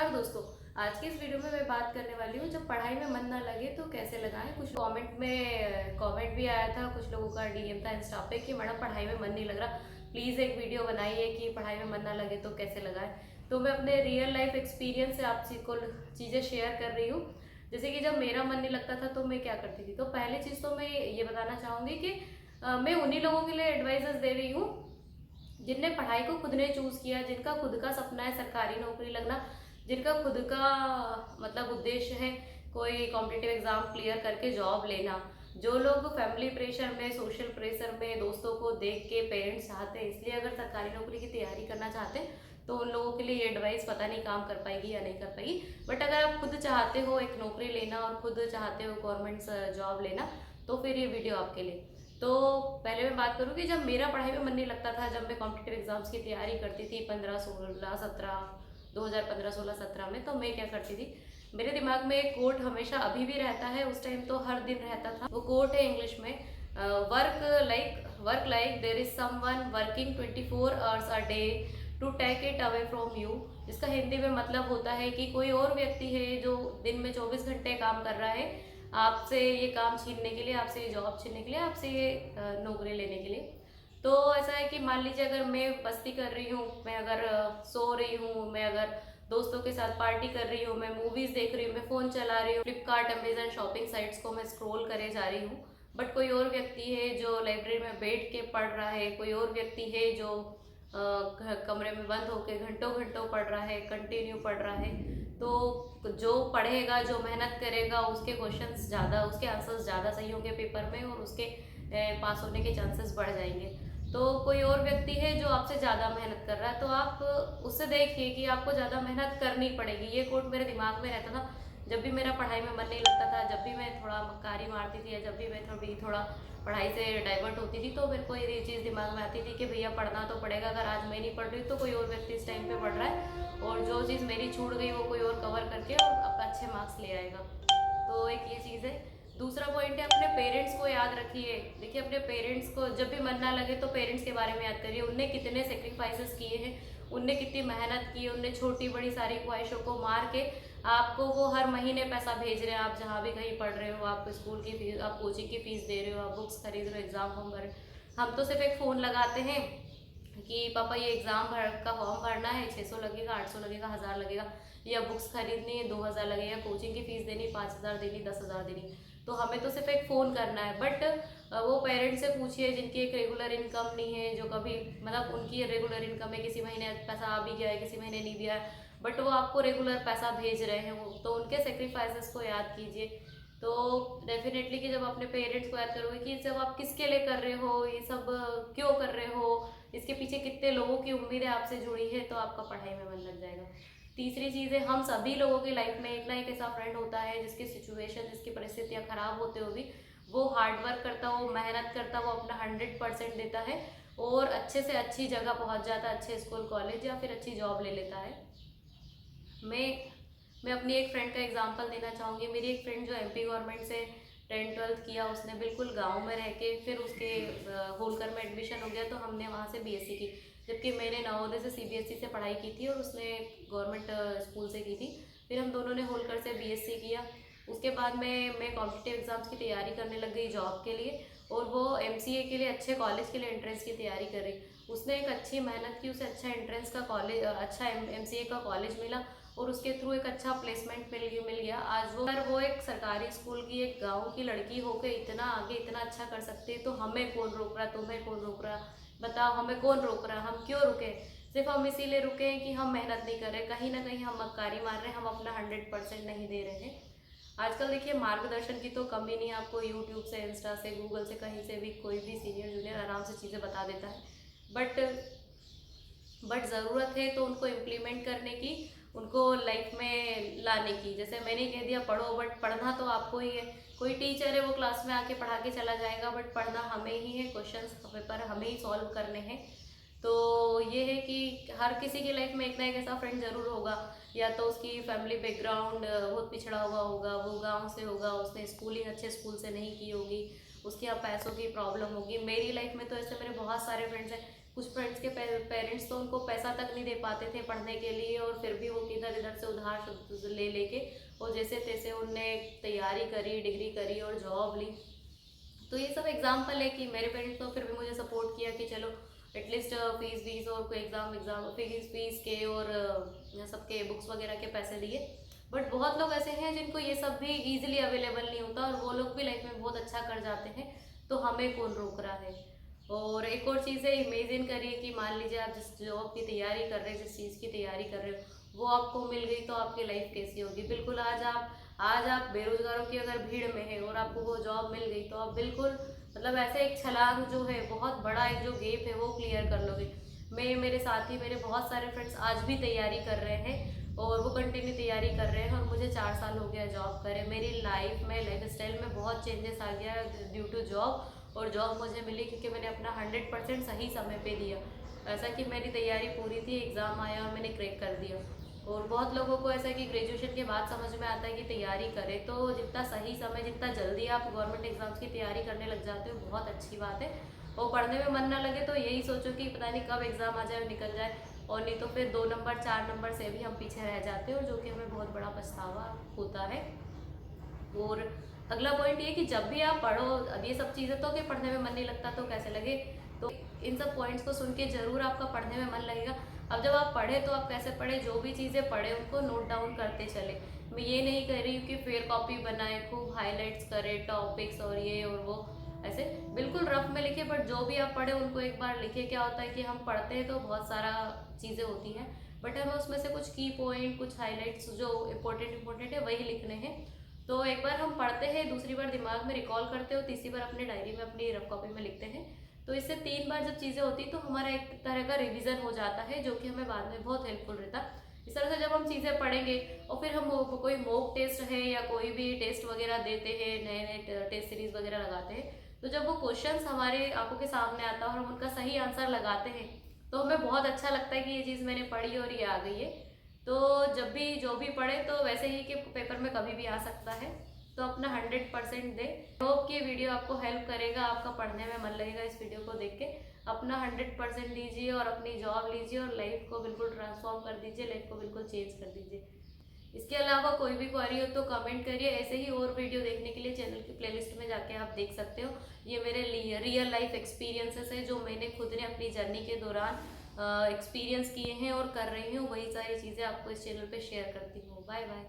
नमस्कार दोस्तों। आज की इस वीडियो में मैं बात करने वाली हूँ, जब पढ़ाई में मन ना लगे तो कैसे लगाएं। कुछ कमेंट भी आया था, कुछ लोगों का डीएम था इंस्टा पे कि मैडम पढ़ाई में मन नहीं लग रहा, प्लीज़ एक वीडियो बनाइए कि पढ़ाई में मन ना लगे तो कैसे लगाएं। तो मैं अपने रियल लाइफ एक्सपीरियंस से आपसे को चीज़ें शेयर कर रही हूँ। जैसे कि जब मेरा मन नहीं लगता था तो मैं क्या करती थी। तो पहली चीज़ तो मैं ये बताना चाहूँगी कि मैं उन्हीं लोगों के लिए एडवाइजेस दे रही हूँ जिनने पढ़ाई को खुद ने चूज किया, जिनका खुद का सपना है सरकारी नौकरी लगना, जिनका खुद का मतलब उद्देश्य है कोई कॉम्पिटिटिव एग्जाम क्लियर करके जॉब लेना। जो लोग फैमिली प्रेशर में, सोशल प्रेशर में, दोस्तों को देख के पेरेंट्स चाहते हैं इसलिए अगर सरकारी नौकरी की तैयारी करना चाहते हैं तो उन लोगों के लिए ये एडवाइस पता नहीं काम कर पाएगी या नहीं कर पाएगी। बट अगर आप खुद चाहते हो एक नौकरी लेना और खुद चाहते हो गवर्नमेंट जॉब लेना तो फिर ये वीडियो आपके लिए। तो पहले मैं बात करूँ कि जब मेरा पढ़ाई में मन नहीं लगता था, जब मैं कॉम्पिटिटिव एग्जाम्स की तैयारी करती थी 2015-16 में, तो मैं क्या करती थी, मेरे दिमाग में एक कोट हमेशा अभी भी रहता है, उस टाइम तो हर दिन रहता था। वो कोट है इंग्लिश में, work like there is someone working 24 hours a day to take it away from you. जिसका हिंदी में मतलब होता है कि कोई और व्यक्ति है जो दिन में 24 घंटे काम कर रहा है आपसे ये काम छीनने के लिए, आपसे ये जॉब छीनने के लिए, आपसे ये नौकरी लेने के लिए। तो ऐसा है कि मान लीजिए अगर मैं मस्ती कर रही हूँ, मैं अगर सो रही हूँ, मैं अगर दोस्तों के साथ पार्टी कर रही हूँ, मैं मूवीज देख रही हूँ, मैं फोन चला रही हूँ, फ्लिपकार्ट अमेजन शॉपिंग साइट्स को मैं स्क्रॉल करे जा रही हूँ। बट कोई और व्यक्ति है जो लाइब्रेरी में बैठ के पढ़ रहा है, कोई और व्यक्ति है जो कमरे में बंद होकर घंटों घंटों पढ़ रहा है, कंटिन्यू पढ़ रहा है। तो जो पढ़ेगा, जो मेहनत करेगा, उसके क्वेश्चंस ज़्यादा, उसके आंसर्स ज़्यादा सही होंगे पेपर में और उसके पास होने के चांसेस बढ़ जाएंगे। तो कोई और व्यक्ति है जो आपसे ज़्यादा मेहनत कर रहा है तो आप उससे देखिए कि आपको ज़्यादा मेहनत करनी पड़ेगी। ये कोट मेरे दिमाग में रहता था जब भी मेरा पढ़ाई में मन नहीं लगता था, जब भी मैं थोड़ा मक्कारी मारती थी या जब भी मैं थोड़ा पढ़ाई से डाइवर्ट होती थी तो मेरे को ये चीज़ दिमाग में आती थी कि भैया पढ़ना तो पड़ेगा। अगर आज मैं नहीं पढ़ रही तो कोई और व्यक्ति इस टाइम पे पढ़ रहा है और जो चीज़ मेरी छूट गई वो कोई और कवर करके और आपका अच्छे मार्क्स ले आएगा। तो एक ये चीज़ है। दूसरा पॉइंट है, अपने पेरेंट्स को याद रखिए। देखिए, अपने पेरेंट्स को जब भी मन ना लगे तो पेरेंट्स के बारे में याद करिए। उनने कितने सेक्रीफाइसेस किए हैं, उनने कितनी मेहनत की है, उनने छोटी बड़ी सारी ख्वाहिशों को मार के आपको वो हर महीने पैसा भेज रहे हैं। आप जहाँ भी कहीं पढ़ रहे हो, आप स्कूल की फीस, आप कोचिंग की फीस दे रहे हो, आप बुक्स खरीद रहे हो, एग्जाम फॉर्म भर रहे हो। हम तो सिर्फ एक फ़ोन लगाते हैं कि पापा ये एग्ज़ाम का फॉर्म भरना है, 600 लगेगा, 800 लगेगा, 1000 लगेगा, या बुक्स खरीदनी है 2000 लगेगा, कोचिंग की फीस देनी 5000 देनी, 10,000 देनी। तो हमें तो सिर्फ एक फ़ोन करना है। बट वो पेरेंट्स से पूछिए जिनकी एक रेगुलर इनकम नहीं है, जो कभी मतलब उनकी रेगुलर इनकम है, किसी महीने पैसा आ भी गया है, किसी महीने नहीं भी आया, बट वो आपको रेगुलर पैसा भेज रहे हैं, वो तो उनके सेक्रीफाइसेस को याद कीजिए। तो डेफिनेटली कि जब अपने पेरेंट्स को याद करोगे कि जब आप किसके लिए कर रहे हो, ये सब क्यों कर रहे हो, इसके पीछे कितने लोगों की उम्मीदें आपसे जुड़ी है, तो आपका पढ़ाई में मन लग जाएगा। तीसरी चीज़ है, हम सभी लोगों की लाइफ में एक ना एक ऐसा फ्रेंड होता है जिसकी सिचुएशन, जिसकी परिस्थितियाँ खराब होते हुए भी वो हार्ड वर्क करता, वो मेहनत करता, वो अपना 100% देता है और अच्छे से अच्छी जगह पहुंच जाता है, अच्छे स्कूल कॉलेज या फिर अच्छी जॉब ले लेता है। मैं मैं अपनी एक फ्रेंड का एग्जांपल देना चाहूँगी। मेरी एक फ्रेंड जो एमपी गवर्नमेंट से 10th-12th किया, उसने बिल्कुल गांव में रह के फिर उसके होलकर में एडमिशन हो गया तो हमने वहाँ से बीएससी की, जबकि मैंने नवोदय से सीबीएसई से पढ़ाई की थी और उसने गवर्नमेंट स्कूल से की थी। फिर हम दोनों ने होलकर से बीएससी किया। उसके बाद में मैं कॉम्पिटिटिव एग्ज़ाम्स की तैयारी करने लग गई जॉब के लिए और वो एमसीए के लिए अच्छे कॉलेज के लिए एंट्रेंस की तैयारी कर रही। उसने एक अच्छी मेहनत की, उसे अच्छा एंट्रेंस का कॉलेज, अच्छा एमसीए का कॉलेज मिला और उसके थ्रू एक अच्छा प्लेसमेंट मिल गया। आज वो एक सरकारी स्कूल की एक गांव की लड़की होकर इतना आगे, इतना अच्छा कर सकती है। तो हमें कौन रोक रहा, तुम्हें कौन रोक रहा, बताओ हमें कौन रोक रहा। हम क्यों रुके? सिर्फ हम इसीलिए रुके हैं कि हम मेहनत नहीं कर रहे, कहीं ना कहीं हम मक्कारी मार रहे हैं, हम अपना 100% नहीं दे रहे हैं। आजकल देखिए, मार्गदर्शन की तो कमी नहीं है। आपको यूट्यूब से, इंस्टा से, गूगल से, कहीं से भी कोई भी सीनियर जूनियर आराम से चीज़ें बता देता है। बट ज़रूरत है तो उनको इम्प्लीमेंट करने की, उनको लाइफ में लाने की। जैसे मैंने कह दिया पढ़ो, बट पढ़ना तो आपको ही है। कोई टीचर है वो क्लास में आके पढ़ा के चला जाएगा, बट पढ़ना हमें ही है, क्वेश्चंस पेपर हमें ही सॉल्व करने हैं। तो ये है कि हर किसी की लाइफ में एक ना एक ऐसा फ्रेंड ज़रूर होगा, या तो उसकी फैमिली बैकग्राउंड बहुत पिछड़ा हुआ होगा, वो गांव से होगा, उसने स्कूलिंग अच्छे स्कूल से नहीं की होगी, उसके यहाँ पैसों की प्रॉब्लम होगी। मेरी लाइफ में तो ऐसे मेरे बहुत सारे फ्रेंड्स हैं कुछ फ्रेंड्स के पेरेंट्स तो उनको पैसा तक नहीं दे पाते थे पढ़ने के लिए, और फिर भी वो किधर इधर से उधार ले लेके और जैसे तैसे उनने तैयारी करी, डिग्री करी और जॉब ली। तो ये सब एग्जाम्पल है कि मेरे पेरेंट्स तो फिर भी मुझे सपोर्ट किया कि चलो एटलीस्ट फीस और कोई एग्ज़ाम फीस के और सबके बुक्स वगैरह के पैसे दिए। बट बहुत लोग ऐसे हैं जिनको ये सब भी ईजिली अवेलेबल नहीं होता और वो लोग भी लाइफ में बहुत अच्छा कर जाते हैं, तो हमें कौन रोक रहा है। और एक और चीज़ है, इमेजिन करिए कि मान लीजिए आप जिस जॉब की तैयारी कर रहे हैं, जिस चीज़ की तैयारी कर रहे हो वो आपको मिल गई, तो आपकी लाइफ कैसी होगी। बिल्कुल आज आप बेरोजगारों की अगर भीड़ में है और आपको वो जॉब मिल गई, तो आप बिल्कुल मतलब ऐसे एक छलांग जो है, बहुत बड़ा एक जो गैप है वो क्लियर कर लोगे। मेरे साथी, मेरे बहुत सारे फ्रेंड्स आज भी तैयारी कर रहे हैं और वो कंटिन्यू तैयारी कर रहे हैं, और मुझे 4 साल हो गया जॉब करे। मेरी लाइफ स्टाइल में बहुत चेंजेस आ गया ड्यू टू जॉब, और जॉब मुझे मिली क्योंकि मैंने अपना 100% सही समय पे दिया। ऐसा कि मेरी तैयारी पूरी थी, एग्ज़ाम आया और मैंने क्रैक कर दिया। और बहुत लोगों को ऐसा है कि ग्रेजुएशन के बाद समझ में आता है कि तैयारी करें, तो जितना सही समय, जितना जल्दी आप गवर्नमेंट एग्जाम्स की तैयारी करने लग जाते हो बहुत अच्छी बात है। और पढ़ने में मन ना लगे तो यही सोचो कि पता नहीं कब एग्ज़ाम आ जाए और निकल जाए, और नहीं तो फिर 2 नंबर 4 नंबर से भी हम पीछे रह जाते हैं, और जो कि हमें बहुत बड़ा पछतावा होता है। और अगला पॉइंट ये कि जब भी आप पढ़ो, अब ये सब चीज़ें तो कि पढ़ने में मन नहीं लगता तो कैसे लगे, तो इन सब पॉइंट्स को सुन के ज़रूर आपका पढ़ने में मन लगेगा। अब जब आप पढ़े तो आप कैसे पढ़े, जो भी चीज़ें पढ़े उनको नोट डाउन करते चले। मैं ये नहीं कह रही हूँ कि फेयर कॉपी बनाए, खूब हाईलाइट्स करे टॉपिक्स और ये और वो, ऐसे बिल्कुल रफ में लिखे, बट जो भी आप पढ़े उनको एक बार लिखे। क्या होता है कि हम पढ़ते हैं तो बहुत सारा चीज़ें होती हैं, बट हमें उसमें से कुछ की पॉइंट, कुछ हाईलाइट्स जो इम्पोर्टेंट है वही लिखने हैं। तो एक बार हम पढ़ते हैं, दूसरी बार दिमाग में रिकॉल करते हो, तीसरी बार अपने डायरी में, अपनी रफ कॉपी में लिखते हैं। तो इससे 3 बार जब चीज़ें होती तो हमारा एक तरह का रिवीजन हो जाता है, जो कि हमें बाद में बहुत हेल्पफुल रहता। इस तरह से जब हम चीज़ें पढ़ेंगे और फिर हम कोई मॉक टेस्ट है या कोई भी टेस्ट वगैरह देते हैं, नए नए टेस्ट सीरीज वगैरह लगाते हैं, तो जब वो क्वेश्चंस हमारे आंखों के सामने आता है और हम उनका सही आंसर लगाते हैं, तो हमें बहुत अच्छा लगता है कि ये चीज़ मैंने पढ़ी और ये आ गई है। तो जब भी जो भी पढ़े तो वैसे ही कि पेपर में कभी भी आ सकता है, तो अपना 100% दे। होप कि ये वीडियो आपको हेल्प करेगा, आपका पढ़ने में मन लगेगा इस वीडियो को देख के। अपना 100% दीजिए और अपनी जॉब लीजिए और लाइफ को बिल्कुल ट्रांसफॉर्म कर दीजिए, लाइफ को बिल्कुल चेंज कर दीजिए। इसके अलावा कोई भी क्वेरी हो तो कमेंट करिए। ऐसे ही और वीडियो देखने के लिए चैनल की प्लेलिस्ट में जाके आप देख सकते हो। ये मेरे रियल लाइफ एक्सपीरियंसेस है जो मैंने खुद ने अपनी जर्नी के दौरान एक्सपीरियंस किए हैं और कर रही हूँ, वही सारी चीज़ें आपको इस चैनल पे शेयर करती हूँ। Bye bye.